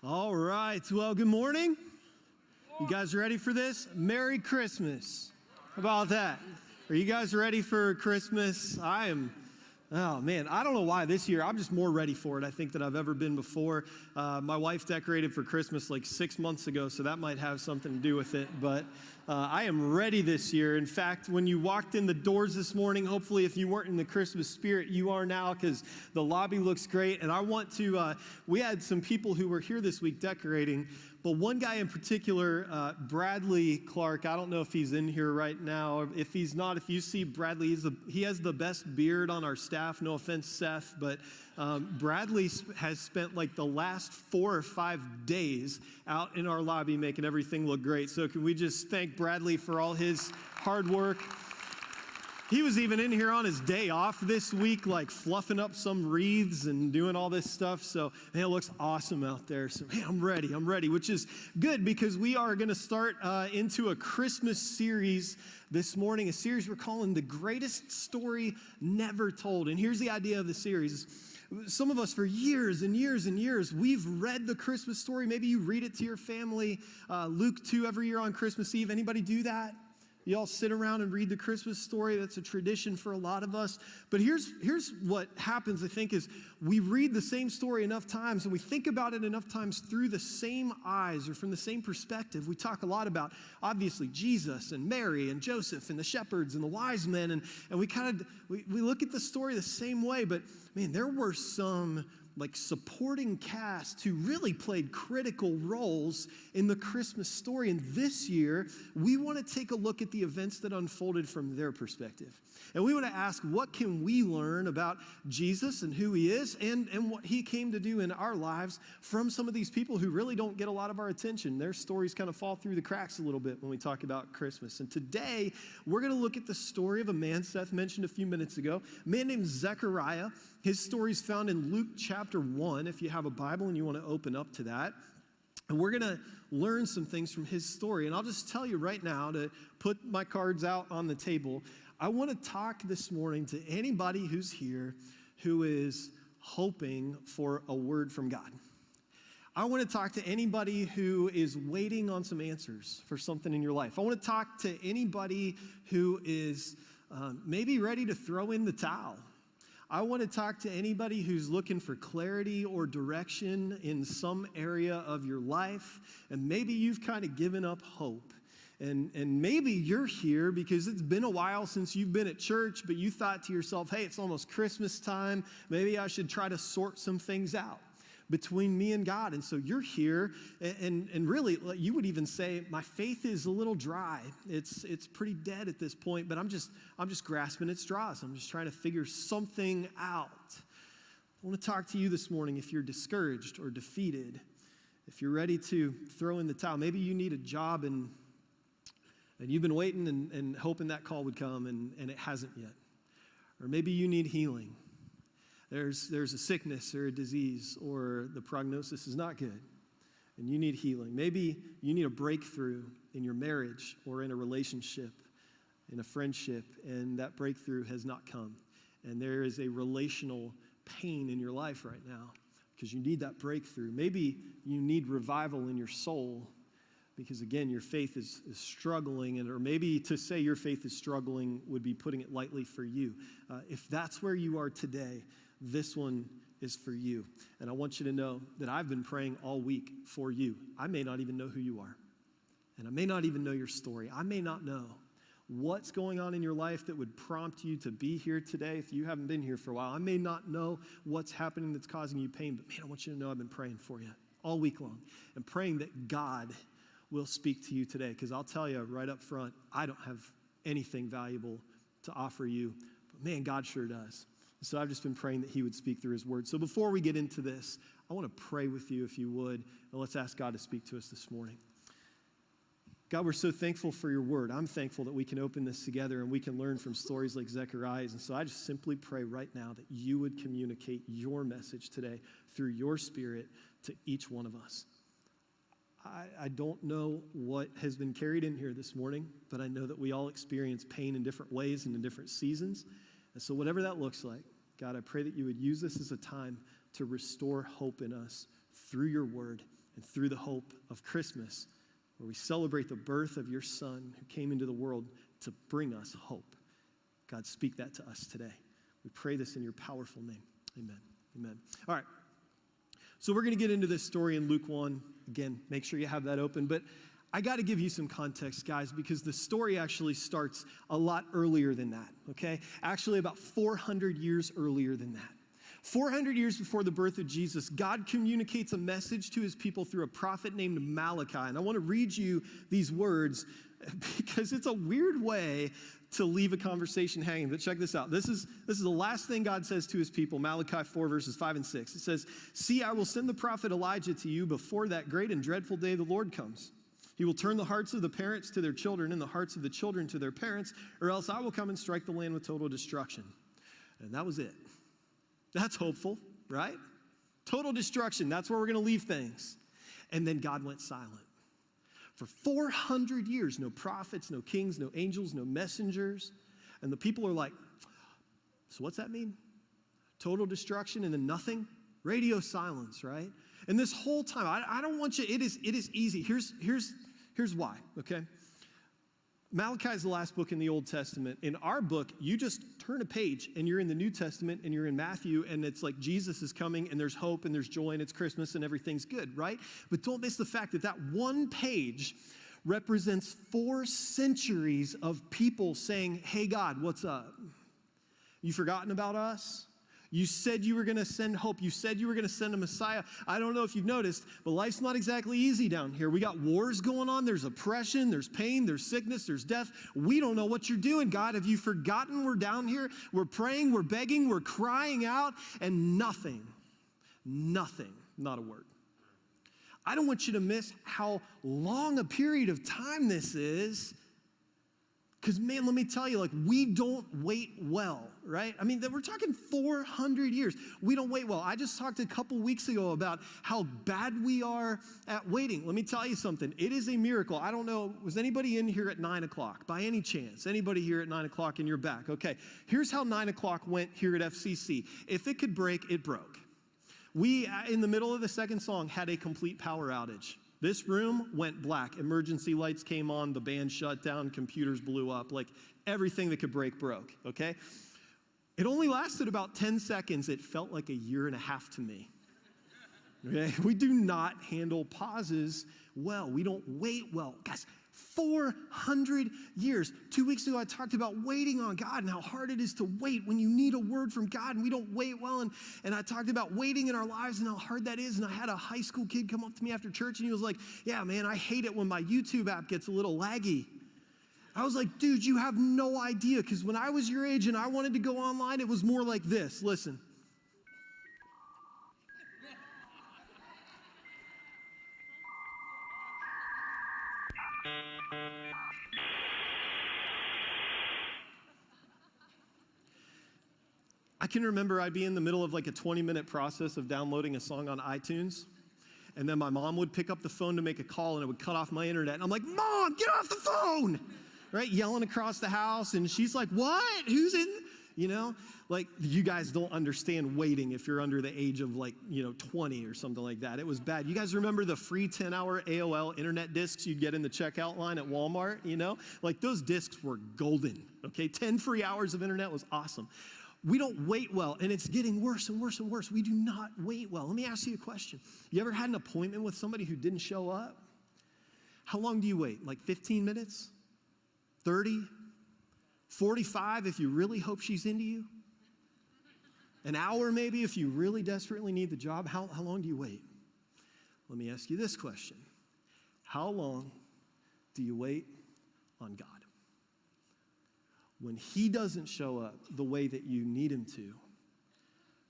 All right. Well, good morning. You guys ready for this? Merry Christmas. How about that? Are you guys ready for Christmas? I am. Oh, man, I don't know why this year, I'm just more ready for it, I think, than I've ever been before. My wife decorated for Christmas like 6 months ago, so that might have something to do with it. But I am ready this year. In fact, when you walked in the doors this morning, hopefully if you weren't in the Christmas spirit, you are now, because the lobby looks great. And I want to, we had some people who were here this week decorating, but one guy in particular, Bradley Clark, I don't know if he's in here right now. If he's not, if you see Bradley, he has the best beard on our staff. No offense, Seth, but Bradley has spent like the last 4 or 5 days out in our lobby making everything look great. So can we just thank Bradley for all his hard work? He was even in here on his day off this week, like fluffing up some wreaths and doing all this stuff. So, man, it looks awesome out there. So, man, I'm ready, which is good because we are going to start into a Christmas series this morning, a series we're calling The Greatest Story Never Told. And here's the idea of the series. Some of us for years and years and years, we've read the Christmas story. Maybe you read it to your family. Luke 2 every year on Christmas Eve. Anybody do that? You all sit around and read the Christmas story. That's a tradition for a lot of us. But here's what happens, I think, is we read the same story enough times and we think about it enough times through the same eyes or from the same perspective. We talk a lot about, obviously, Jesus and Mary and Joseph and the shepherds and the wise men. And we look at the story the same way. But, man, there were some like supporting cast who really played critical roles in the Christmas story. And this year, we want to take a look at the events that unfolded from their perspective. And we want to ask, what can we learn about Jesus and who he is and what he came to do in our lives from some of these people who really don't get a lot of our attention. Their stories kind of fall through the cracks a little bit when we talk about Christmas. And today, we're going to look at the story of a man Seth mentioned a few minutes ago, a man named Zechariah. His story is found in Luke chapter 1, if you have a Bible and you want to open up to that. And we're going to learn some things from his story. And I'll just tell you right now, to put my cards out on the table, I want to talk this morning to anybody who's here who is hoping for a word from God. I want to talk to anybody who is waiting on some answers for something in your life. I want to talk to anybody who is maybe ready to throw in the towel. I want to talk to anybody who's looking for clarity or direction in some area of your life, and maybe you've kind of given up hope. And maybe you're here because it's been a while since you've been at church, but you thought to yourself, hey, it's almost Christmas time. Maybe I should try to sort some things out between me and God. And so you're here, and really, you would even say, my faith is a little dry. It's pretty dead at this point, but I'm just grasping at straws. I'm just trying to figure something out. I want to talk to you this morning if you're discouraged or defeated, if you're ready to throw in the towel. Maybe you need a job and you've been waiting and hoping that call would come and it hasn't yet. Or maybe you need healing. There's a sickness or a disease, or the prognosis is not good, and you need healing. Maybe you need a breakthrough in your marriage or in a relationship, in a friendship, and that breakthrough has not come. And there is a relational pain in your life right now because you need that breakthrough. Maybe you need revival in your soul because, again, your faith is struggling, or maybe to say your faith is struggling would be putting it lightly for you. If that's where you are today, this one is for you. And I want you to know that I've been praying all week for you. I may not even know who you are. And I may not even know your story. I may not know what's going on in your life that would prompt you to be here today if you haven't been here for a while. I may not know what's happening that's causing you pain, but man, I want you to know I've been praying for you all week long and praying that God will speak to you today. Because I'll tell you right up front, I don't have anything valuable to offer you, but man, God sure does. So I've just been praying that he would speak through his word. So before we get into this, I want to pray with you if you would, and let's ask God to speak to us this morning. God, we're so thankful for your word. I'm thankful that we can open this together and we can learn from stories like Zechariah's. And so I just simply pray right now that you would communicate your message today through your spirit to each one of us. I don't know what has been carried in here this morning, but I know that we all experience pain in different ways and in different seasons. And so whatever that looks like, God, I pray that you would use this as a time to restore hope in us through your word. and through the hope of Christmas, where we celebrate the birth of your Son who came into the world to bring us hope. God, speak that to us today. We pray this in your powerful name. Amen. Amen. All right. So we're going to get into this story in Luke 1. Again, make sure you have that open. But I got to give you some context, guys, because the story actually starts a lot earlier than that, okay? Actually, about 400 years earlier than that. 400 years before the birth of Jesus, God communicates a message to his people through a prophet named Malachi. And I want to read you these words because it's a weird way to leave a conversation hanging. But check this out. This is the last thing God says to his people, Malachi 4, verses 5 and 6. It says, "See, I will send the prophet Elijah to you before that great and dreadful day the Lord comes. He will turn the hearts of the parents to their children and the hearts of the children to their parents, or else I will come and strike the land with total destruction." And that was it. That's hopeful, right? Total destruction. That's where we're going to leave things. And then God went silent. For 400 years, no prophets, no kings, no angels, no messengers. And the people are like, so what's that mean? Total destruction and then nothing? Radio silence, right? And this whole time, I don't want you, it is easy. Here's why, okay? Malachi is the last book in the Old Testament. In our book, you just turn a page and you're in the New Testament and you're in Matthew and it's like Jesus is coming and there's hope and there's joy and it's Christmas and everything's good, right? But don't miss the fact that that one page represents 4 centuries of people saying, "Hey God, what's up? You forgotten about us? You said you were going to send hope. You said you were going to send a Messiah." I don't know if you've noticed, but life's not exactly easy down here. We got wars going on. There's oppression. There's pain. There's sickness. There's death. We don't know what you're doing, God. Have you forgotten we're down here? We're praying. We're begging. We're crying out. And nothing, not a word. I don't want you to miss how long a period of time this is. Because, man, let me tell you, like, we don't wait well, right? I mean, we're talking 400 years. We don't wait well. I just talked a couple weeks ago about how bad we are at waiting. Let me tell you something. It is a miracle. I don't know, was anybody in here at 9 o'clock? By any chance? Anybody here at 9 o'clock in your back? Okay, here's how 9 o'clock went here at FCC. If it could break, it broke. We, in the middle of the second song, had a complete power outage. This room went black. Emergency lights came on, the band shut down, computers blew up, like everything that could break broke, okay? It only lasted about 10 seconds. It felt like a year and a half to me. Okay? We do not handle pauses well. We don't wait well. Guys, 400 years. 2 weeks ago, I talked about waiting on God and how hard it is to wait when you need a word from God and we don't wait well. And I talked about waiting in our lives and how hard that is. And I had a high school kid come up to me after church and he was like, "Yeah, man, I hate it when my YouTube app gets a little laggy." I was like, "Dude, you have no idea." Because when I was your age and I wanted to go online, it was more like this. Listen. I can remember I'd be in the middle of like a 20-minute process of downloading a song on iTunes, and then my mom would pick up the phone to make a call, and it would cut off my internet. And I'm like, "Mom, get off the phone!" Right? Yelling across the house, and she's like, "What? Who's in?" You know? Like, you guys don't understand waiting if you're under the age of 20 or something like that. It was bad. You guys remember the free 10-hour AOL internet discs you'd get in the checkout line at Walmart, you know? Like, those discs were golden, okay? 10 free hours of internet was awesome. We don't wait well, and it's getting worse and worse and worse. We do not wait well. Let me ask you a question. You ever had an appointment with somebody who didn't show up? How long do you wait? Like 15 minutes? 30? 45 if you really hope she's into you? An hour maybe if you really desperately need the job? How long do you wait? Let me ask you this question. How long do you wait on God? When he doesn't show up the way that you need him to,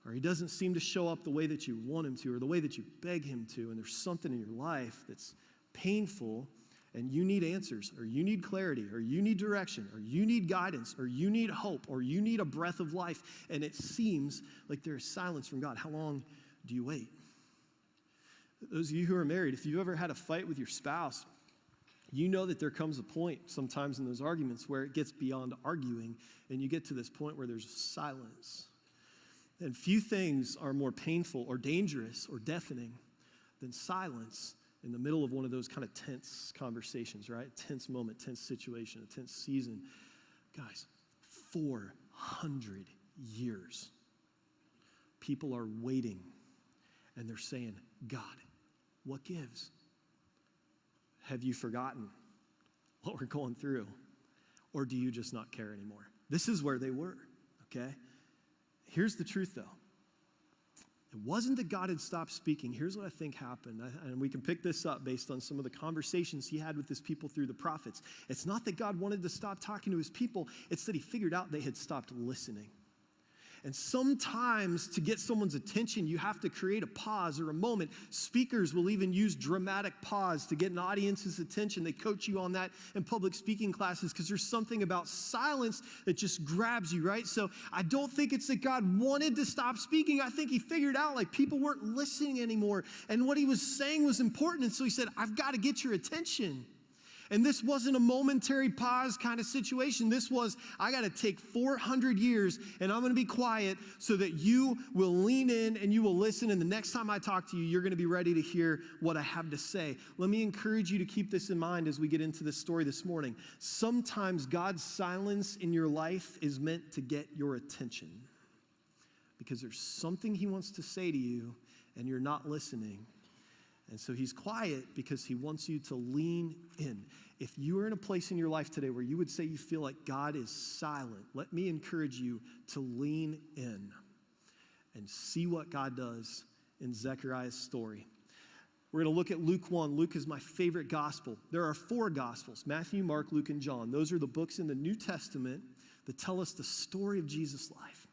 or he doesn't seem to show up the way that you want him to, or the way that you beg him to, and there's something in your life that's painful, and you need answers, or you need clarity, or you need direction, or you need guidance, or you need hope, or you need a breath of life, and it seems like there is silence from God. How long do you wait? Those of you who are married, if you've ever had a fight with your spouse, you know that there comes a point sometimes in those arguments where it gets beyond arguing and you get to this point where there's silence. And few things are more painful or dangerous or deafening than silence in the middle of one of those kind of tense conversations, right? Tense moment, tense situation, a tense season. Guys, 400 years. People are waiting, and they're saying, God, what gives? Have you forgotten what we're going through? Or do you just not care anymore? This is where they were, okay? Here's the truth, though. It wasn't that God had stopped speaking. Here's what I think happened, and we can pick this up based on some of the conversations he had with his people through the prophets. It's not that God wanted to stop talking to his people. It's that he figured out they had stopped listening. And sometimes to get someone's attention, you have to create a pause or a moment. Speakers will even use dramatic pause to get an audience's attention. They coach you on that in public speaking classes because there's something about silence that just grabs you, right? So I don't think it's that God wanted to stop speaking. I think he figured out like people weren't listening anymore. And what he was saying was important. And so he said, I've got to get your attention. And this wasn't a momentary pause kind of situation. This was, I got to take 400 years and I'm going to be quiet so that you will lean in and you will listen. And the next time I talk to you, you're going to be ready to hear what I have to say. Let me encourage you to keep this in mind as we get into this story this morning. Sometimes God's silence in your life is meant to get your attention because there's something he wants to say to you and you're not listening. And so he's quiet because he wants you to lean in. If you are in a place in your life today where you would say you feel like God is silent, let me encourage you to lean in and see what God does in Zechariah's story. We're going to look at Luke 1. Luke is my favorite gospel. There are 4 gospels, Matthew, Mark, Luke, and John. Those are the books in the New Testament that tell us the story of Jesus' life.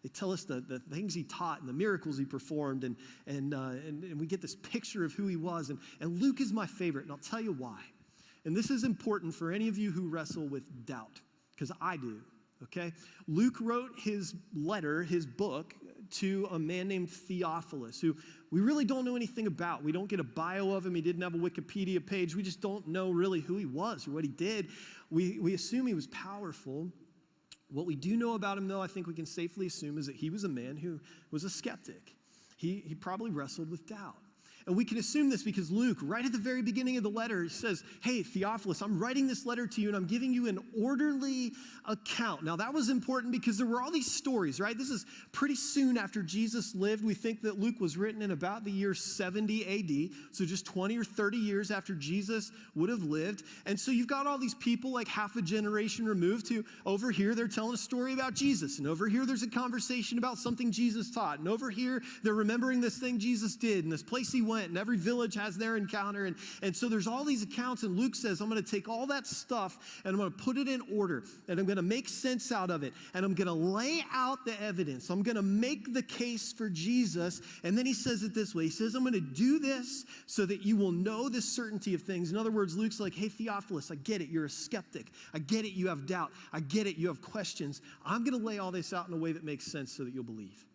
They tell us the things he taught and the miracles he performed, and we get this picture of who he was. And Luke is my favorite, and I'll tell you why. And this is important for any of you who wrestle with doubt, because I do, okay? Luke wrote his letter, his book, to a man named Theophilus, who we really don't know anything about. We don't get a bio of him. He didn't have a Wikipedia page. We just don't know really who he was or what he did. We assume he was powerful. What we do know about him, though, I think we can safely assume is that he was a man who was a skeptic. He probably wrestled with doubt. And we can assume this because Luke, right at the very beginning of the letter, says, hey, Theophilus, I'm writing this letter to you and I'm giving you an orderly account. Now, that was important because there were all these stories, right? This is pretty soon after Jesus lived. We think that Luke was written in about the year 70 AD, so just 20 or 30 years after Jesus would have lived. And so you've got all these people like half a generation removed who over here, they're telling a story about Jesus. And over here, there's a conversation about something Jesus taught. And over here, they're remembering this thing Jesus did and this place he went, and every village has their encounter. And so there's all these accounts, and Luke says, I'm going to take all that stuff and I'm going to put it in order, and I'm going to make sense out of it, and I'm going to lay out the evidence. I'm going to make the case for Jesus. And then he says it this way. He says, I'm going to do this so that you will know the certainty of things. In other words, Luke's like, hey, Theophilus, I get it. You're a skeptic. I get it. You have doubt. I get it. You have questions. I'm going to lay all this out in a way that makes sense so that you'll believe.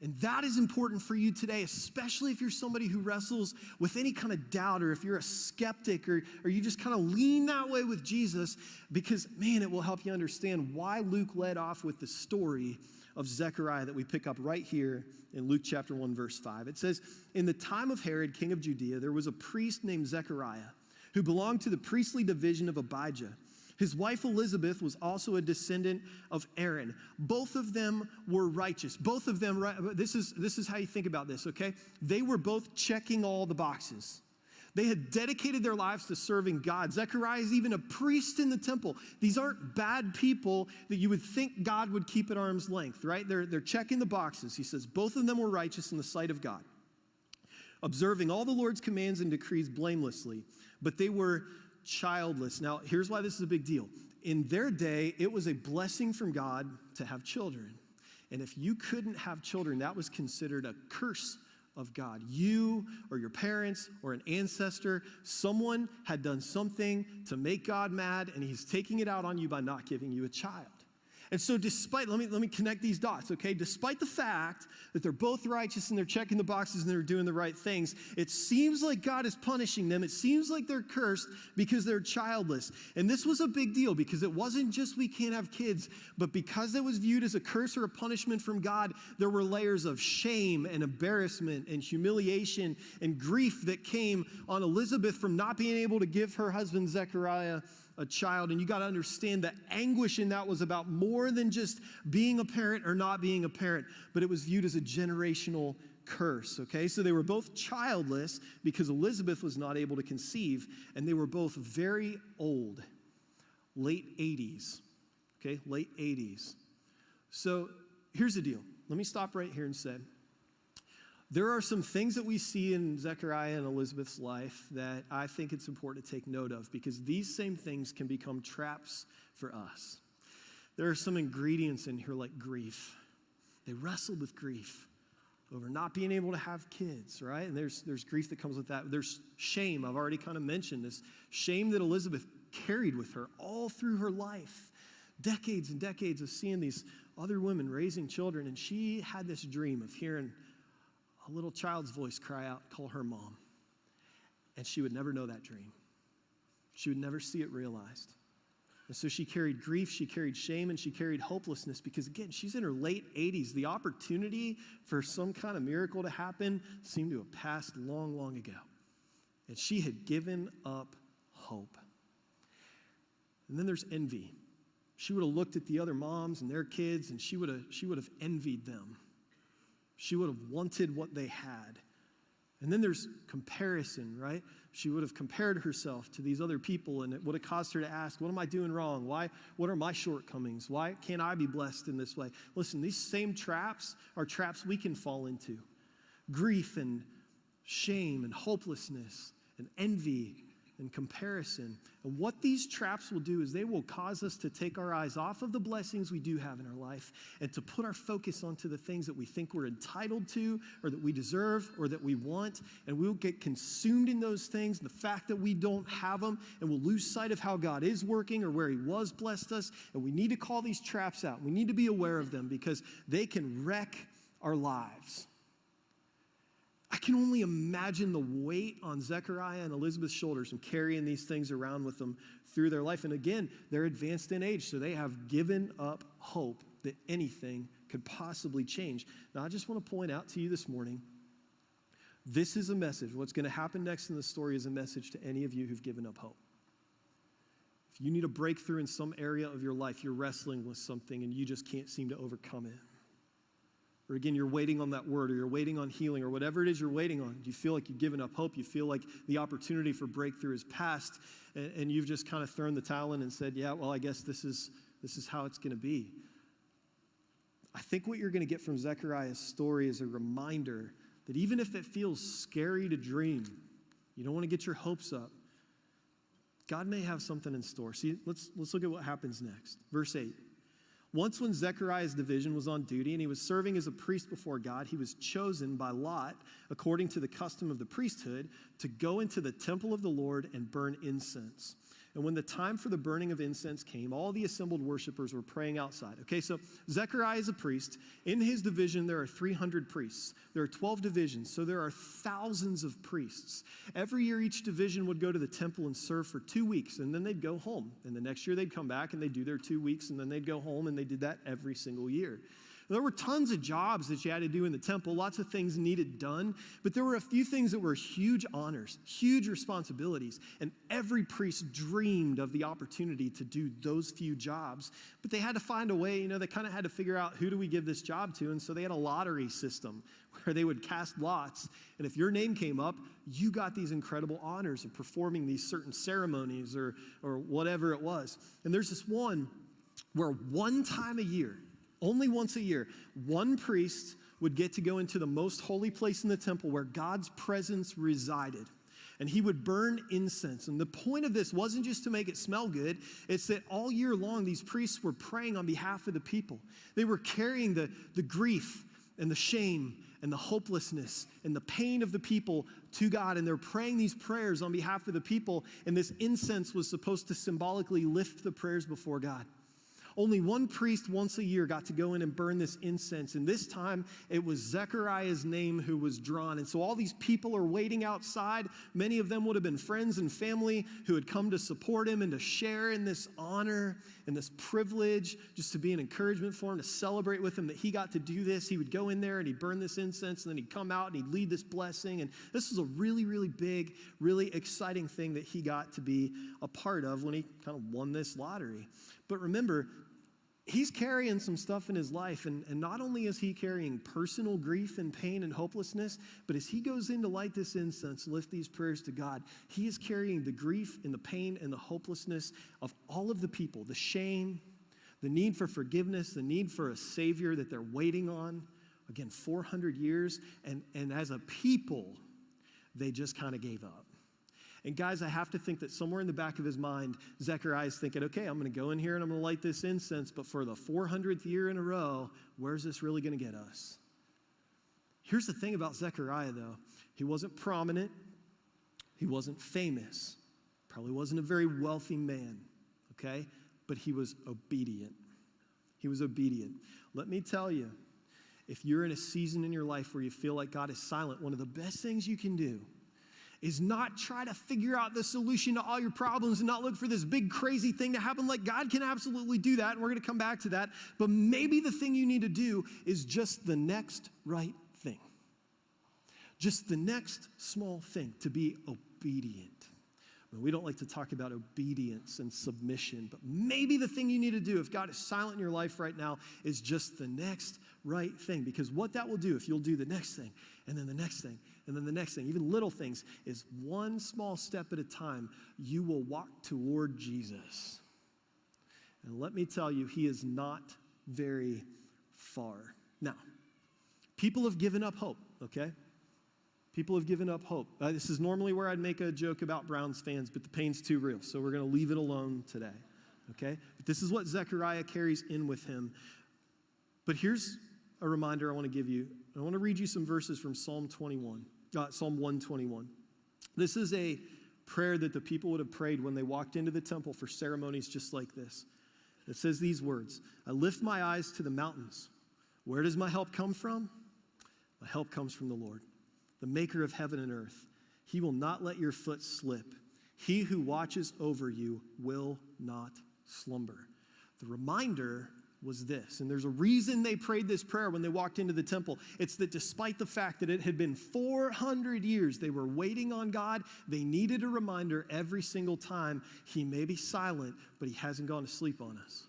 And that is important for you today, especially if you're somebody who wrestles with any kind of doubt, or if you're a skeptic, or you just kind of lean that way with Jesus, because, man, it will help you understand why Luke led off with the story of Zechariah that we pick up right here in Luke chapter 1, verse 5. It says, in the time of Herod, king of Judea, there was a priest named Zechariah who belonged to the priestly division of Abijah. His wife Elizabeth was also a descendant of Aaron. Both of them were righteous. Both of them, this is how you think about this, okay? They were both checking all the boxes. They had dedicated their lives to serving God. Zechariah is even a priest in the temple. These aren't bad people that you would think God would keep at arm's length, right? They're checking the boxes. He says both of them were righteous in the sight of God, observing all the Lord's commands and decrees blamelessly, but they were childless. Now, here's why this is a big deal. In their day, it was a blessing from God to have children. And if you couldn't have children, that was considered a curse of God. You or your parents or an ancestor, someone had done something to make God mad, and he's taking it out on you by not giving you a child. And so let me connect these dots, okay? Despite the fact that they're both righteous and they're checking the boxes and they're doing the right things, it seems like God is punishing them. It seems like they're cursed because they're childless. And this was a big deal because it wasn't just we can't have kids, but because it was viewed as a curse or a punishment from God, there were layers of shame and embarrassment and humiliation and grief that came on Elizabeth from not being able to give her husband Zechariah a child. And you got to understand the anguish in that was about more than just being a parent or not being a parent, but it was viewed as a generational curse, okay? So they were both childless because Elizabeth was not able to conceive, and they were both very old, late 80s, okay? Late 80s. So here's the deal. Let me stop right here and say, there are some things that we see in Zechariah and Elizabeth's life that I think it's important to take note of because these same things can become traps for us. There are some ingredients in here like grief. They wrestled with grief over not being able to have kids, right? And there's grief that comes with that. There's shame. I've already kind of mentioned this shame that Elizabeth carried with her all through her life. Decades and decades of seeing these other women raising children, and she had this dream of hearing a little child's voice cry out, call her mom. And she would never know that dream. She would never see it realized. And so she carried grief, she carried shame, and she carried hopelessness because, again, she's in her late 80s. The opportunity for some kind of miracle to happen seemed to have passed long, long ago. And she had given up hope. And then there's envy. She would have looked at the other moms and their kids, and she would have envied them. She would have wanted what they had. And then there's comparison, right? She would have compared herself to these other people, and it would have caused her to ask, what am I doing wrong? What are my shortcomings? Why can't I be blessed in this way? Listen, these same traps are traps we can fall into. Grief and shame and hopelessness and envy and comparison. And what these traps will do is they will cause us to take our eyes off of the blessings we do have in our life and to put our focus onto the things that we think we're entitled to or that we deserve or that we want. And we'll get consumed in those things, the fact that we don't have them, and we'll lose sight of how God is working or where he was blessed us. And we need to call these traps out. We need to be aware of them because they can wreck our lives. I can only imagine the weight on Zechariah and Elizabeth's shoulders from carrying these things around with them through their life. And again, they're advanced in age, so they have given up hope that anything could possibly change. Now, I just want to point out to you this morning, this is a message. What's going to happen next in the story is a message to any of you who've given up hope. If you need a breakthrough in some area of your life, you're wrestling with something and you just can't seem to overcome it. Or again, you're waiting on that word, or you're waiting on healing, or whatever it is you're waiting on. You feel like you've given up hope. You feel like the opportunity for breakthrough is past, and you've just kind of thrown the towel in and said, yeah, well, I guess this is how it's going to be. I think what you're going to get from Zechariah's story is a reminder that even if it feels scary to dream, you don't want to get your hopes up, God may have something in store. See, let's look at what happens next. Verse 8. Once when Zechariah's division was on duty and he was serving as a priest before God, he was chosen by lot, according to the custom of the priesthood, to go into the temple of the Lord and burn incense. And when the time for the burning of incense came, all the assembled worshipers were praying outside. Okay, so Zechariah is a priest. In his division, there are 300 priests. There are 12 divisions, so there are thousands of priests. Every year, each division would go to the temple and serve for 2 weeks, and then they'd go home. And the next year, they'd come back, and they'd do their 2 weeks, and then they'd go home, and they did that every single year. There were tons of jobs that you had to do in the temple, lots of things needed done, but there were a few things that were huge honors, huge responsibilities, and every priest dreamed of the opportunity to do those few jobs, but they had to find a way, they kind of had to figure out who do we give this job to, and so they had a lottery system where they would cast lots, and if your name came up, you got these incredible honors of performing these certain ceremonies or whatever it was. And there's this one where one time a year, only once a year, one priest would get to go into the most holy place in the temple where God's presence resided. And he would burn incense. And the point of this wasn't just to make it smell good. It's that all year long, these priests were praying on behalf of the people. They were carrying the grief and the shame and the hopelessness and the pain of the people to God. And they're praying these prayers on behalf of the people. And this incense was supposed to symbolically lift the prayers before God. Only one priest once a year got to go in and burn this incense. And this time it was Zechariah's name who was drawn. And so all these people are waiting outside. Many of them would have been friends and family who had come to support him and to share in this honor and this privilege, just to be an encouragement for him, to celebrate with him that he got to do this. He would go in there and he'd burn this incense, and then he'd come out and he'd lead this blessing. And this was a really, really big, really exciting thing that he got to be a part of when he kind of won this lottery. But remember, he's carrying some stuff in his life, and not only is he carrying personal grief and pain and hopelessness, but as he goes in to light this incense, lift these prayers to God, he is carrying the grief and the pain and the hopelessness of all of the people, the shame, the need for forgiveness, the need for a Savior that they're waiting on. Again, 400 years, and as a people, they just kind of gave up. And guys, I have to think that somewhere in the back of his mind, Zechariah is thinking, okay, I'm going to go in here and I'm going to light this incense, but for the 400th year in a row, where's this really going to get us? Here's the thing about Zechariah, though. He wasn't prominent. He wasn't famous. Probably wasn't a very wealthy man, okay? But he was obedient. He was obedient. Let me tell you, if you're in a season in your life where you feel like God is silent, one of the best things you can do is not try to figure out the solution to all your problems and not look for this big crazy thing to happen. Like, God can absolutely do that, and we're going to come back to that. But maybe the thing you need to do is just the next right thing. Just the next small thing, to be obedient. We don't like to talk about obedience and submission, but maybe the thing you need to do, if God is silent in your life right now, is just the next right thing. Because what that will do, if you'll do the next thing, and then the next thing, and then the next thing, even little things, is one small step at a time, you will walk toward Jesus. And let me tell you, he is not very far. Now, people have given up hope, okay? People have given up hope. This is normally where I'd make a joke about Browns fans, but the pain's too real, so we're going to leave it alone today, okay? But this is what Zechariah carries in with him. But here's a reminder I want to give you. I want to read you some verses from Psalm 121. This is a prayer that the people would have prayed when they walked into the temple for ceremonies just like this. It says these words, I lift my eyes to the mountains. Where does my help come from? My help comes from the Lord, the maker of heaven and earth. He will not let your foot slip. He who watches over you will not slumber. The reminder was this, and there's a reason they prayed this prayer when they walked into the temple. It's that despite the fact that it had been 400 years, they were waiting on God, they needed a reminder every single time. He may be silent, but he hasn't gone to sleep on us.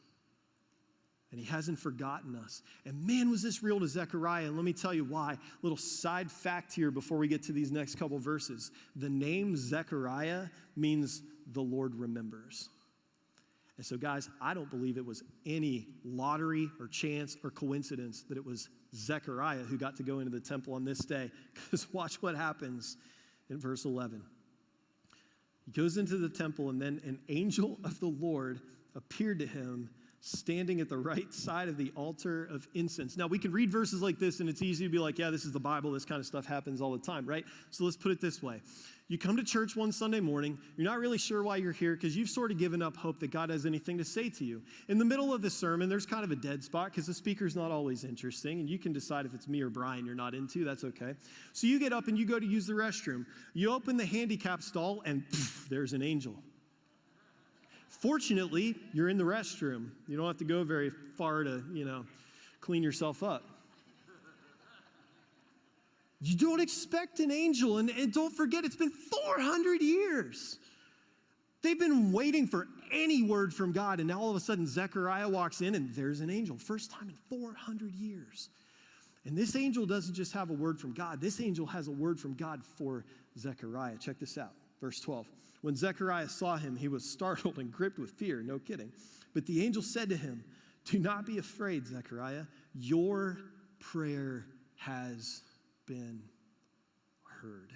And he hasn't forgotten us. And man, was this real to Zechariah, and let me tell you why. Little side fact here before we get to these next couple verses. The name Zechariah means the Lord remembers. And so guys, I don't believe it was any lottery or chance or coincidence that it was Zechariah who got to go into the temple on this day. Because watch what happens in verse 11. He goes into the temple, and then an angel of the Lord appeared to him standing at the right side of the altar of incense. Now, we can read verses like this, and it's easy to be like, yeah, this is the Bible. This kind of stuff happens all the time, right? So let's put it this way. You come to church one Sunday morning. You're not really sure why you're here because you've sort of given up hope that God has anything to say to you. In the middle of the sermon, there's kind of a dead spot because the speaker's not always interesting, and you can decide if it's me or Brian you're not into. That's okay. So you get up and you go to use the restroom. You open the handicap stall, and there's an angel. Fortunately, you're in the restroom. You don't have to go very far to, clean yourself up. You don't expect an angel, and don't forget, it's been 400 years. They've been waiting for any word from God, and now all of a sudden Zechariah walks in, and there's an angel. First time in 400 years. And this angel doesn't just have a word from God. This angel has a word from God for Zechariah. Check this out, verse 12. When Zechariah saw him, he was startled and gripped with fear, no kidding. But the angel said to him, do not be afraid, Zechariah. Your prayer has been heard.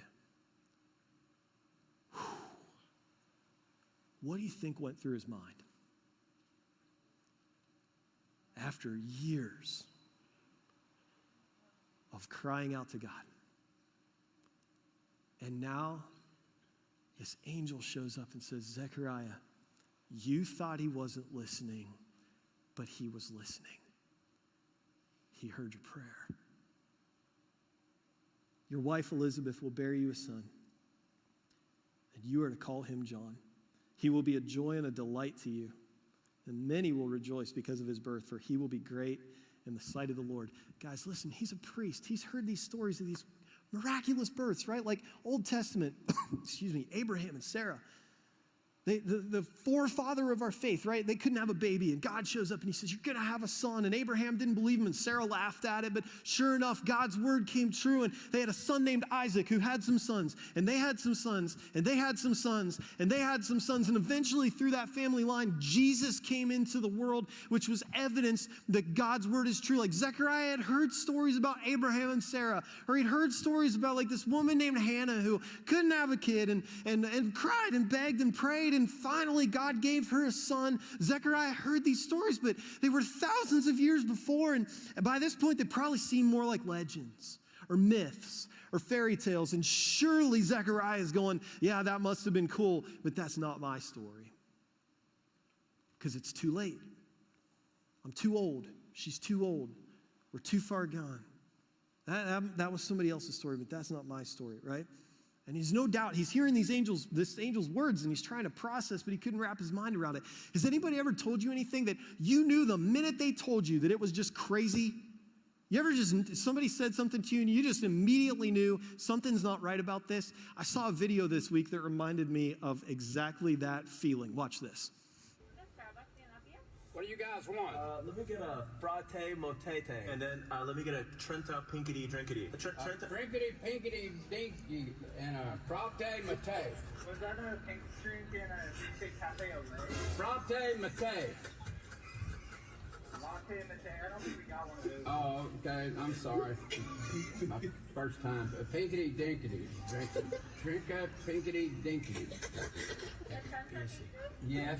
Whew. What do you think went through his mind? After years of crying out to God. And now this angel shows up and says, Zechariah, you thought he wasn't listening, but he was listening. He heard your prayer. Your wife Elizabeth will bear you a son, and you are to call him John. He will be a joy and a delight to you, and many will rejoice because of his birth, for he will be great in the sight of the Lord. Guys, listen, he's a priest. He's heard these stories of these miraculous births, right? Like Old Testament, Abraham and Sarah. The forefather of our faith, right? They couldn't have a baby, and God shows up and he says, you're going to have a son. And Abraham didn't believe him, and Sarah laughed at it. But sure enough, God's word came true, and they had a son named Isaac who had some sons, and they had some sons, and they had some sons, and they had some sons. And eventually, through that family line, Jesus came into the world, which was evidence that God's word is true. Like Zechariah had heard stories about Abraham and Sarah, or he'd heard stories about like this woman named Hannah who couldn't have a kid and cried and begged and prayed. And finally, God gave her a son. Zechariah heard these stories, but they were thousands of years before. And by this point, they probably seemed more like legends or myths or fairy tales. And surely Zechariah is going, yeah, that must have been cool, but that's not my story. Because it's too late. I'm too old. She's too old. We're too far gone. That was somebody else's story, but that's not my story, right? And he's no doubt, he's hearing this angel's words, and he's trying to process, but he couldn't wrap his mind around it. Has anybody ever told you anything that you knew the minute they told you that it was just crazy? You ever somebody said something to you and you just immediately knew something's not right about this? I saw a video this week that reminded me of exactly that feeling. Watch this. What do you guys want? Let me get a fratte motete, and then let me get a Trenta pinkity drinkity. Trenta drinkity pinkity dinky and a fratte mate. Was that a pink drink and a big cafe au lait? Fratte mate. Latte mate? I don't think we got one of those. Oh, okay. I'm sorry. My first time. Pinkity dinkity. Drink a pinkity dinkity. Yes.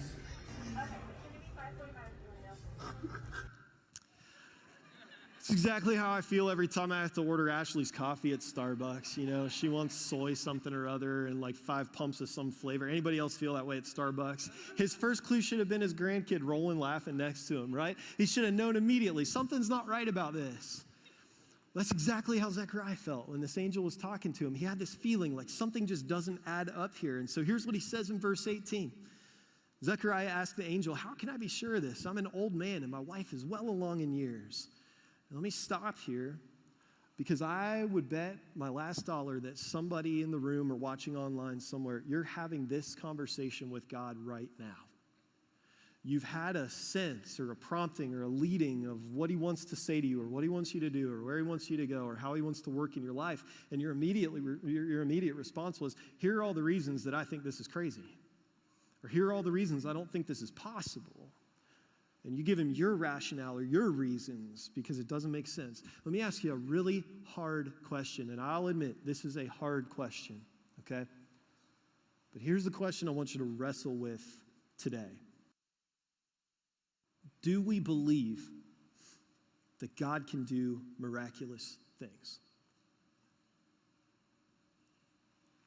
It's exactly how I feel every time I have to order Ashley's coffee at Starbucks. You know, she wants soy something or other and like 5 pumps of some flavor. Anybody else feel that way at Starbucks? His first clue should have been his grandkid rolling, laughing next to him, right? He should have known immediately, something's not right about this. That's exactly how Zechariah felt when this angel was talking to him. He had this feeling like something just doesn't add up here. And so here's what he says in verse 18. Zechariah asked the angel, how can I be sure of this? I'm an old man and my wife is well along in years. Let me stop here because I would bet my last dollar that somebody in the room or watching online somewhere, you're having this conversation with God right now. You've had a sense or a prompting or a leading of what he wants to say to you or what he wants you to do or where he wants you to go or how he wants to work in your life. And your immediate response was, here are all the reasons that I think this is crazy. Or here are all the reasons I don't think this is possible. And you give him your rationale or your reasons because it doesn't make sense. Let me ask you a really hard question, and I'll admit this is a hard question, okay? But here's the question I want you to wrestle with today. Do we believe that God can do miraculous things?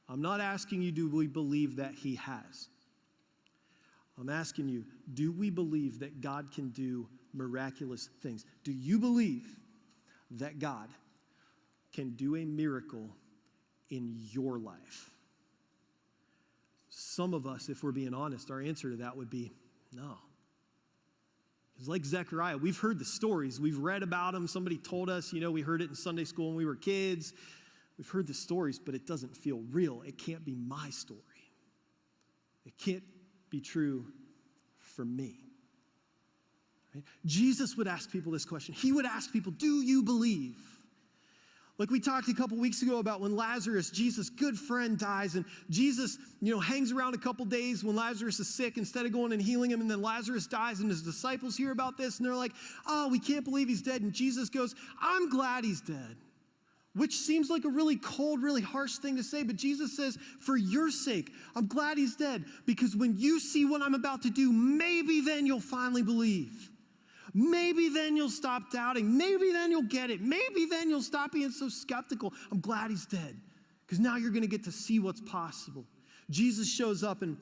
I'm not asking you, do we believe that he has? I'm asking you, do we believe that God can do miraculous things? Do you believe that God can do a miracle in your life? Some of us, if we're being honest, our answer to that would be no. Because like Zechariah, we've heard the stories. We've read about them. Somebody told us, we heard it in Sunday school when we were kids. We've heard the stories, but it doesn't feel real. It can't be my story. It can't be true for me. Right? Jesus would ask people this question. He would ask people, do you believe? Like we talked a couple weeks ago about when Lazarus, Jesus' good friend, dies, and Jesus, hangs around a couple days when Lazarus is sick instead of going and healing him, and then Lazarus dies, and his disciples hear about this, and they're like, oh, we can't believe he's dead. And Jesus goes, I'm glad he's dead. Which seems like a really cold, really harsh thing to say, but Jesus says, for your sake, I'm glad he's dead, because when you see what I'm about to do, maybe then you'll finally believe. Maybe then you'll stop doubting. Maybe then you'll get it. Maybe then you'll stop being so skeptical. I'm glad he's dead, because now you're going to get to see what's possible. Jesus shows up, and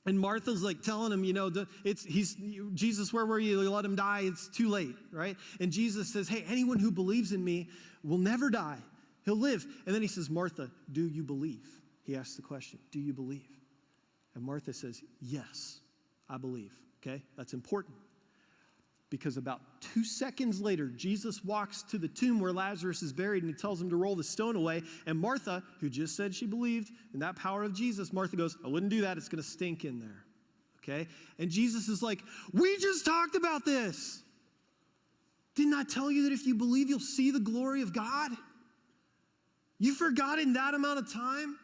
And Martha's like telling him, Jesus, where were you? You let him die. It's too late, right? And Jesus says, hey, anyone who believes in me will never die. He'll live. And then he says, Martha, do you believe? He asks the question, do you believe? And Martha says, yes, I believe. Okay, that's important. Because about 2 seconds later, Jesus walks to the tomb where Lazarus is buried, and he tells him to roll the stone away. And Martha, who just said she believed in that power of Jesus, Martha goes, I wouldn't do that. It's going to stink in there. Okay? And Jesus is like, we just talked about this. Didn't I tell you that if you believe, you'll see the glory of God? You forgot in that amount of time?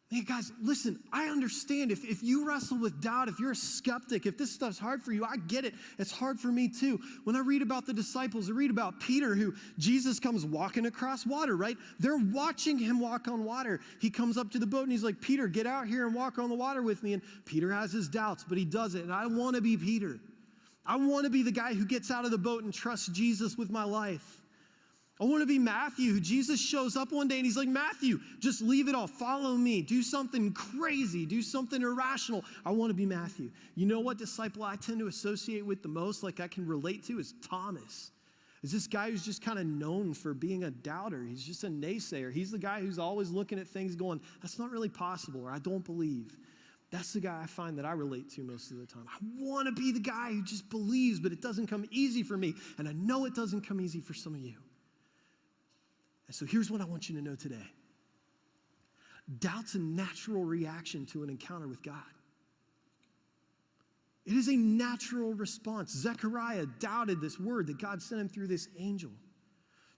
Hey, guys, listen, I understand if you wrestle with doubt, if you're a skeptic, if this stuff's hard for you, I get it. It's hard for me too. When I read about the disciples, I read about Peter, who Jesus comes walking across water, right? They're watching him walk on water. He comes up to the boat and he's like, Peter, get out here and walk on the water with me. And Peter has his doubts, but he does it. And I want to be Peter. I want to be the guy who gets out of the boat and trusts Jesus with my life. I want to be Matthew, who Jesus shows up one day and he's like, Matthew, just leave it all. Follow me. Do something crazy. Do something irrational. I want to be Matthew. You know what disciple I tend to associate with the most, like I can relate to, is Thomas. Is this guy who's just kind of known for being a doubter. He's just a naysayer. He's the guy who's always looking at things going, that's not really possible, or I don't believe. That's the guy I find that I relate to most of the time. I want to be the guy who just believes, but it doesn't come easy for me. And I know it doesn't come easy for some of you. And so here's what I want you to know today. Doubt's a natural reaction to an encounter with God. It is a natural response. Zechariah doubted this word that God sent him through this angel.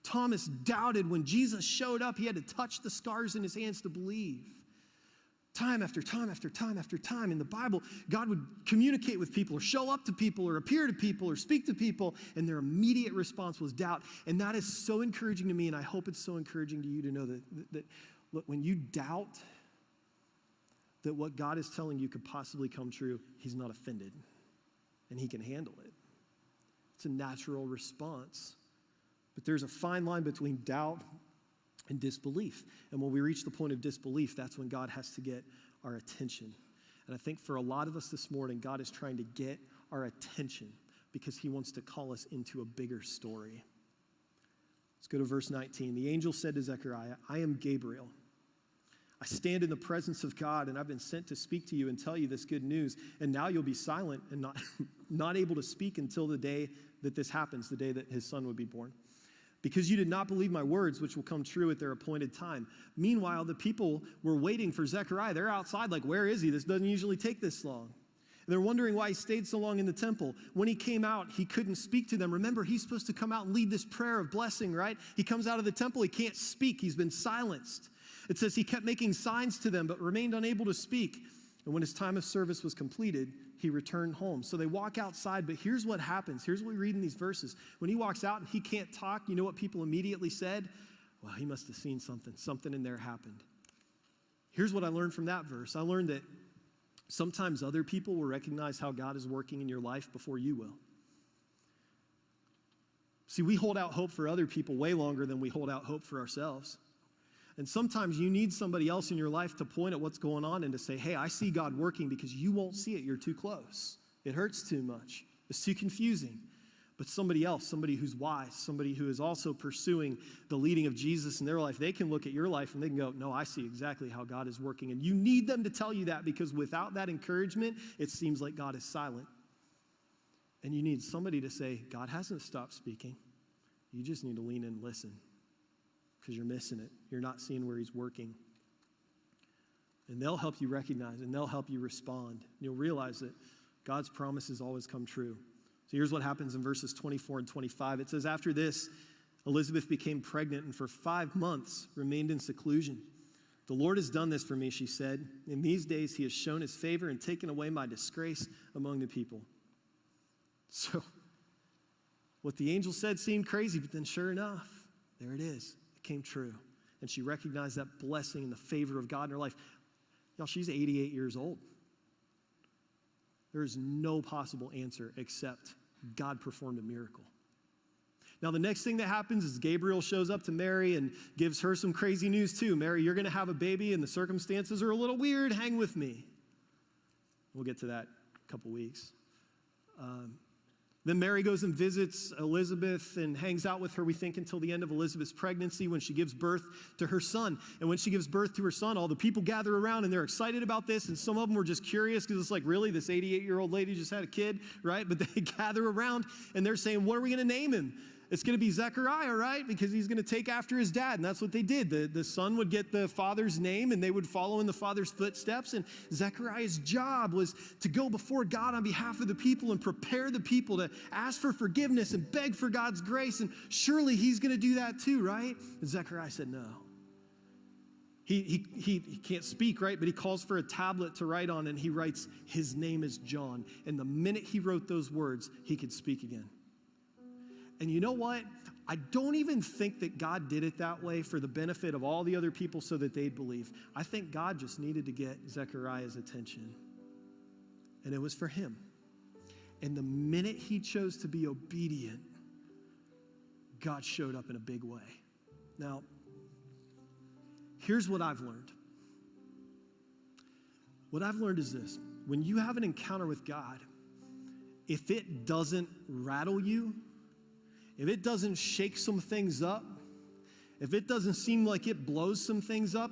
Thomas doubted when Jesus showed up, he had to touch the scars in his hands to believe. Time after time after time after time in the Bible, God would communicate with people or show up to people or appear to people or speak to people, and their immediate response was doubt. And that is so encouraging to me, and I hope it's so encouraging to you to know that look, when you doubt that what God is telling you could possibly come true, he's not offended, and he can handle it. It's a natural response. But there's a fine line between doubt and disbelief. And when we reach the point of disbelief, that's when God has to get our attention. And I think for a lot of us this morning, God is trying to get our attention because he wants to call us into a bigger story. Let's go to verse 19. The angel said to Zechariah, I am Gabriel. I stand in the presence of God, and I've been sent to speak to you and tell you this good news. And now you'll be silent and not able to speak until the day that this happens, the day that his son would be born. Because you did not believe my words, which will come true at their appointed time. Meanwhile, the people were waiting for Zechariah. They're outside like, where is he? This doesn't usually take this long. And they're wondering why he stayed so long in the temple. When he came out, he couldn't speak to them. Remember, he's supposed to come out and lead this prayer of blessing, right? He comes out of the temple, he can't speak. He's been silenced. It says he kept making signs to them, but remained unable to speak. And when his time of service was completed, he returned home. So they walk outside, but here's what happens. Here's what we read in these verses. When he walks out and he can't talk, you know what people immediately said? Well, he must have seen something. Something in there happened. Here's what I learned from that verse. I learned that sometimes other people will recognize how God is working in your life before you will. See, we hold out hope for other people way longer than we hold out hope for ourselves. And sometimes you need somebody else in your life to point at what's going on and to say, hey, I see God working, because you won't see it. You're too close. It hurts too much. It's too confusing. But somebody else, somebody who's wise, somebody who is also pursuing the leading of Jesus in their life, they can look at your life and they can go, no, I see exactly how God is working. And you need them to tell you that, because without that encouragement, it seems like God is silent. And you need somebody to say, God hasn't stopped speaking. You just need to lean in and listen, because you're missing it. You're not seeing where he's working. And they'll help you recognize, and they'll help you respond. You'll realize that God's promises always come true. So here's what happens in verses 24 and 25. It says, after this, Elizabeth became pregnant and for 5 months remained in seclusion. The Lord has done this for me, she said. In these days, he has shown his favor and taken away my disgrace among the people. So what the angel said seemed crazy, but then sure enough, there it is. It came true. And she recognized that blessing and the favor of God in her life. Y'all, she's 88 years old. There is no possible answer except God performed a miracle. Now, the next thing that happens is Gabriel shows up to Mary and gives her some crazy news too. Mary, you're going to have a baby and the circumstances are a little weird. Hang with me. We'll get to that in a couple weeks. Then Mary goes and visits Elizabeth and hangs out with her, we think, until the end of Elizabeth's pregnancy when she gives birth to her son. And when she gives birth to her son, all the people gather around and they're excited about this. And some of them were just curious because it's like, really, this 88-year-old lady just had a kid, right? But they gather around and they're saying, what are we going to name him? It's going to be Zechariah, right? Because he's going to take after his dad. And that's what they did. The son would get the father's name and they would follow in the father's footsteps. And Zechariah's job was to go before God on behalf of the people and prepare the people to ask for forgiveness and beg for God's grace. And surely he's going to do that too, right? And Zechariah said no. He can't speak, right? But he calls for a tablet to write on and he writes, his name is John. And the minute he wrote those words, he could speak again. And you know what? I don't even think that God did it that way for the benefit of all the other people so that they'd believe. I think God just needed to get Zechariah's attention. And it was for him. And the minute he chose to be obedient, God showed up in a big way. Now, here's what I've learned. What I've learned is this. When you have an encounter with God, if it doesn't rattle you, if it doesn't shake some things up, if it doesn't seem like it blows some things up,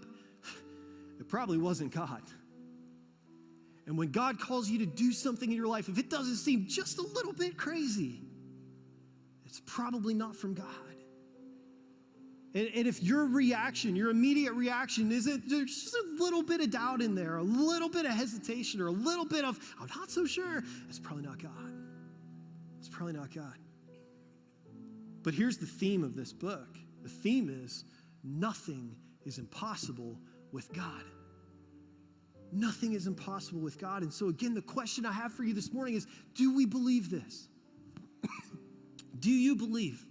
it probably wasn't God. And when God calls you to do something in your life, if it doesn't seem just a little bit crazy, it's probably not from God. And if your reaction, your immediate reaction isn't, there's just a little bit of doubt in there, a little bit of hesitation, or a little bit of, I'm not so sure, it's probably not God. It's probably not God. But here's the theme of this book. The theme is nothing is impossible with God. Nothing is impossible with God. And so again, the question I have for you this morning is, do we believe this? Do you believe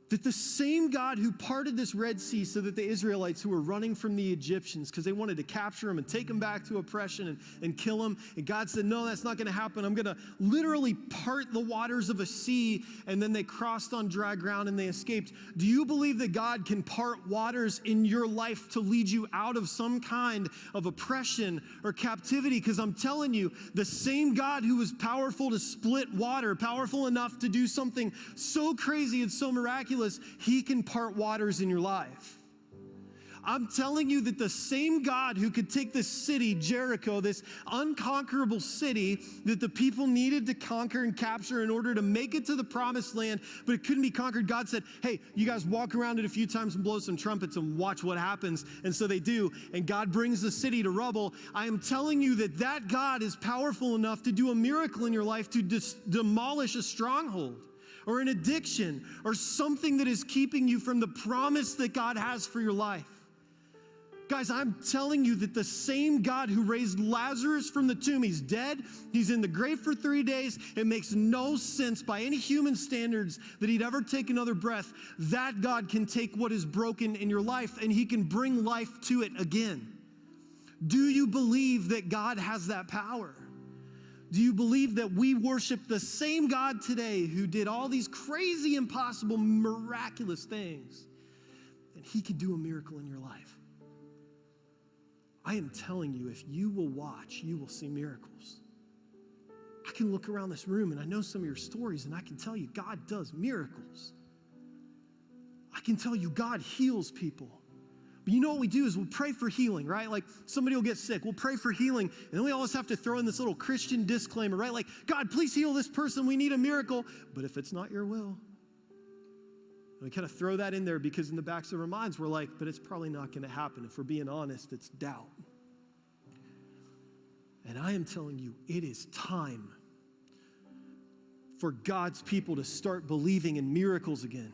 that the same God who parted this Red Sea so that the Israelites who were running from the Egyptians because they wanted to capture them and take them back to oppression and kill them, and God said, no, that's not going to happen. I'm going to literally part the waters of a sea, and then they crossed on dry ground and they escaped. Do you believe that God can part waters in your life to lead you out of some kind of oppression or captivity? Because I'm telling you, the same God who was powerful to split water, powerful enough to do something so crazy and so miraculous, he can part waters in your life. I'm telling you that the same God who could take this city, Jericho, this unconquerable city that the people needed to conquer and capture in order to make it to the promised land, but it couldn't be conquered. God said, hey, you guys walk around it a few times and blow some trumpets and watch what happens. And so they do. And God brings the city to rubble. I am telling you that that God is powerful enough to do a miracle in your life to demolish a stronghold, or an addiction, or something that is keeping you from the promise that God has for your life. Guys, I'm telling you that the same God who raised Lazarus from the tomb, he's dead, he's in the grave for 3 days, it makes no sense by any human standards that he'd ever take another breath. That God can take what is broken in your life and he can bring life to it again. Do you believe that God has that power? Do you believe that we worship the same God today who did all these crazy, impossible, miraculous things, and he can do a miracle in your life? I am telling you, if you will watch, you will see miracles. I can look around this room and I know some of your stories and I can tell you God does miracles. I can tell you God heals people. But you know what we do is we'll pray for healing, right? Like somebody will get sick, we'll pray for healing, and then we always have to throw in this little Christian disclaimer, right? Like, God, please heal this person, we need a miracle. But if it's not your will, we kind of throw that in there because in the backs of our minds, we're like, but it's probably not going to happen. If we're being honest, it's doubt. And I am telling you, it is time for God's people to start believing in miracles again.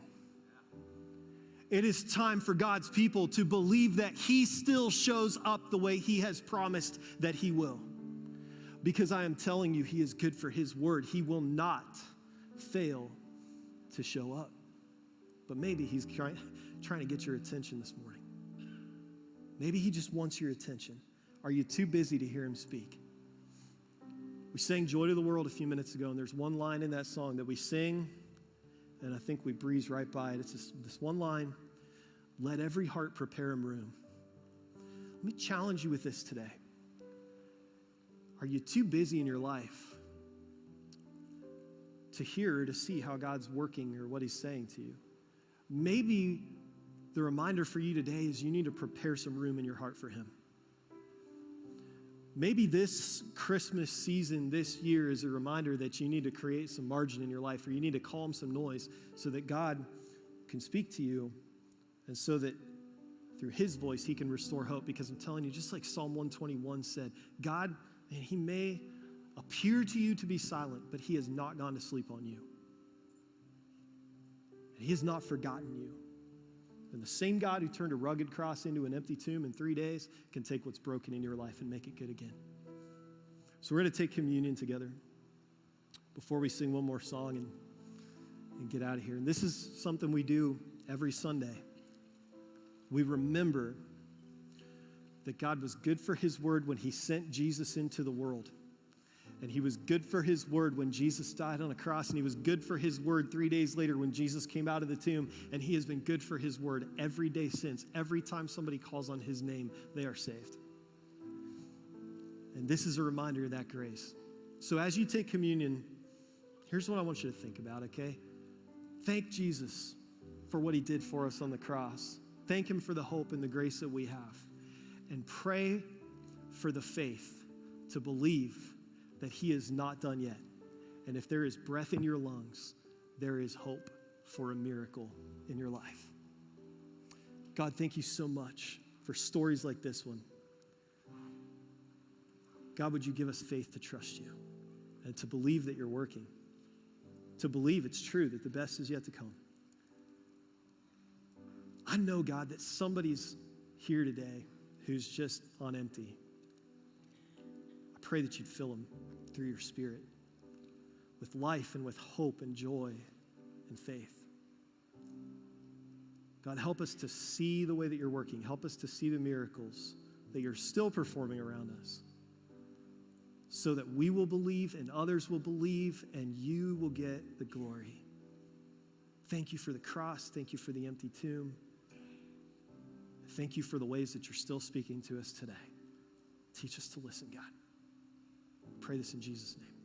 It is time for God's people to believe that he still shows up the way he has promised that he will. Because I am telling you, he is good for his word. He will not fail to show up. But maybe he's trying to get your attention this morning. Maybe he just wants your attention. Are you too busy to hear him speak? We sang Joy to the World a few minutes ago, and there's one line in that song that we sing, and I think we breeze right by it. It's this one line, let every heart prepare him room. Let me challenge you with this today. Are you too busy in your life to hear or to see how God's working or what he's saying to you? Maybe the reminder for you today is you need to prepare some room in your heart for him. Maybe this Christmas season, this year, is a reminder that you need to create some margin in your life, or you need to calm some noise so that God can speak to you, and so that through his voice, he can restore hope. Because I'm telling you, just like Psalm 121 said, God, man, he may appear to you to be silent, but he has not gone to sleep on you. And he has not forgotten you. And the same God who turned a rugged cross into an empty tomb in 3 days can take what's broken in your life and make it good again. So we're going to take communion together before we sing one more song and get out of here. And this is something we do every Sunday. We remember that God was good for his word when he sent Jesus into the world. And he was good for his word when Jesus died on a cross. And he was good for his word 3 days later when Jesus came out of the tomb. And he has been good for his word every day since. Every time somebody calls on his name, they are saved. And this is a reminder of that grace. So as you take communion, here's what I want you to think about, okay? Thank Jesus for what he did for us on the cross. Thank him for the hope and the grace that we have. And pray for the faith to believe that he is not done yet. And if there is breath in your lungs, there is hope for a miracle in your life. God, thank you so much for stories like this one. God, would you give us faith to trust you and to believe that you're working, to believe it's true that the best is yet to come. I know, God, that somebody's here today who's just on empty. I pray that you'd fill them through your Spirit with life and with hope and joy and faith. God, help us to see the way that you're working. Help us to see the miracles that you're still performing around us, so that we will believe and others will believe and you will get the glory. Thank you for the cross. Thank you for the empty tomb. Thank you for the ways that you're still speaking to us today. Teach us to listen, God. I pray this in Jesus' name.